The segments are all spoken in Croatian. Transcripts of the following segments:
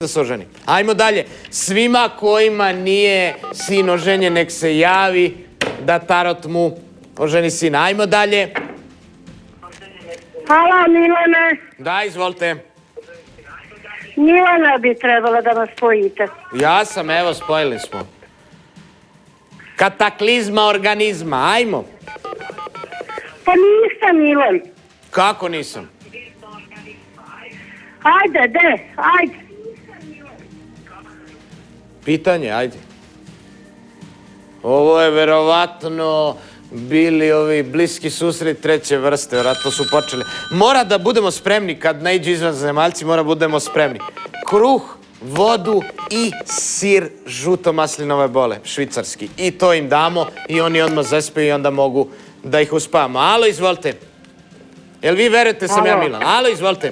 da se oženi. Ajmo dalje. Svima kojima nije sin oženjen, nek se javi da tarot mu oženi sina. Ajmo dalje. Hvala, Milane. Da, izvolite. Milana bi trebala da nas spojite. Ja sam, evo, spojili smo. Kataklizma organizma, ajmo. Pa nisam, Milan. Kako nisam? Ajde, ajde. Pitanje, ajde. Ovo je verovatno bili ovi bliski susret treće vrste, vjerojatno su počeli. Mora da budemo spremni kad naiđu izvanzemaljci, mora budemo spremni. Kruh, vodu i sir žuto-maslinove bole, švicarski. I to im damo i oni odmah zaspiju i onda mogu da ih uspavamo. Alo, izvolite. Jel vi verujete sam ja Milan? Alo, izvolite.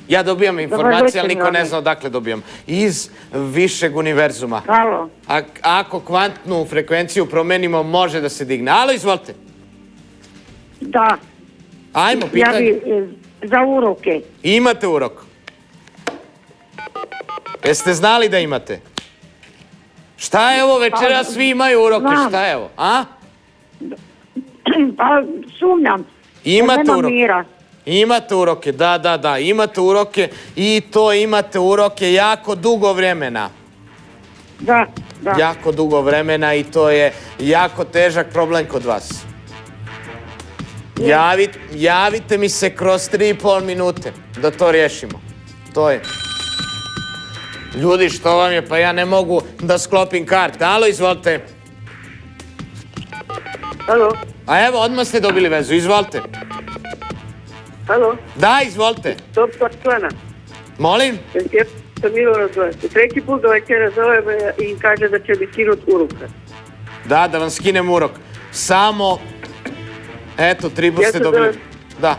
Ja dobijam informacije, ali niko ne zna odakle dobijam. Iz višeg univerzuma. Alo. Ako kvantnu frekvenciju promenimo, može da se digne. Alo, izvolite. Da. Ajmo, pitanje. Ja bi za uroke. Imate urok? Jeste znali da imate? Šta je ovo večera? Svi imaju uroke. Šta je ovo? A? Pa sumnjam. Imate uroke. Imate uroke, da, imate uroke i to imate uroke jako dugo vremena. Da. Jako dugo vremena i to je jako težak problem kod vas. Javite mi se kroz 3,5 minute da to riješimo. To je. Ljudi, što vam je? Pa ja ne mogu da sklopim karte. Alo, izvolite. Alo. A evo, odmah ste dobili vezu, izvolite. Alo. Da, izvolite. Top plana. Molim? Sam Milana zove. Treći put ga večera zove i kaže da će mi skinuti uroka. Da vam skinem urok. Samo, eto, 3 put ste dobili. Da.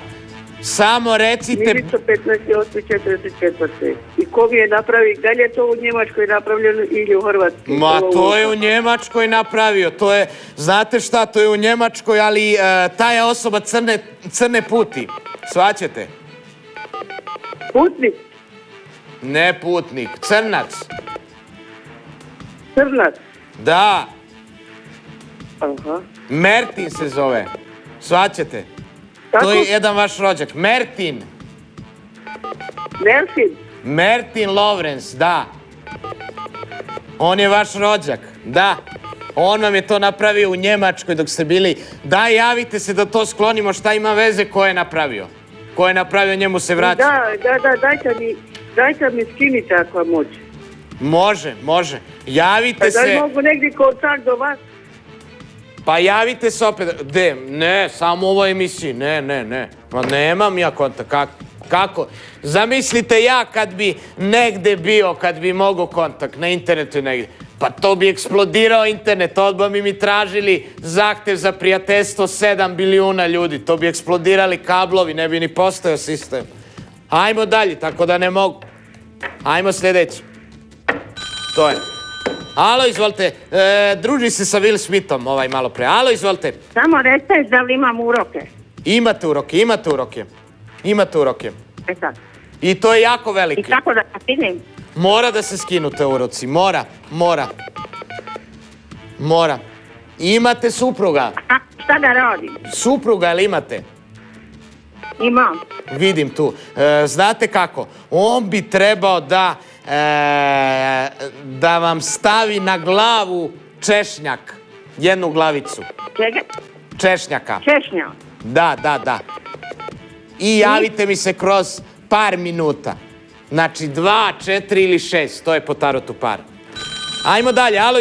Samo recite... Milica 15.8.44. I ko mi je napravi, da li je to u Njemačkoj napravljeno ili u Hrvatskoj? Ma, to je u Njemačkoj napravio. To je, znate šta, to je u Njemačkoj, ali ta je osoba crne puti. Svaćete? Putnik? Ne putnik, crnac. Crnac? Da. Aha. Mertin se zove. Svaćete? Kako? To je jedan vaš rođak. Mertin. Mertin? Mertin Lovrens, da. On je vaš rođak, da. On vam je to napravio u Njemačkoj dok ste bili. Da, javite se da to sklonimo, šta ima veze, ko je napravio. Ko je napravio, njemu se vraća. Da, dajte mi skinite ako vam moći. Može. Javite se... Pa da li mogu negdje kontakt do vas? Pa javite se opet. Ne, samo u ovoj emisiji, ne. Pa nemam ja kontakt, kako? Zamislite ja kad bi negde bio, kad bi mogao kontakt na internetu i negdje. Pa to bi eksplodirao internet, odmah bi mi tražili zahtev za prijateljstvo 7 bilijuna ljudi. To bi eksplodirali kablovi, ne bi ni postojao sistem. Ajmo dalje, tako da ne mogu. Ajmo sljedeći. To je. Alo, izvolite. Druži se sa Will Smithom malo pre. Alo, izvolite. Samo recite da li imam uroke. Imate uroke. E sad. I to je jako veliki. I kako da skinem? Mora da se skinu te uroci. Mora. Imate supruga? A šta da radim? Supruga, jel imate? Imam. Vidim tu. Znate kako? On bi trebao da vam stavi na glavu češnjak. Jednu glavicu. Čega? Češnjaka. Češnja. Da. I javite mi se kroz par minuta. Znači 2, 4 ili 6. To je po tarotu par. Ajmo dalje. Alo.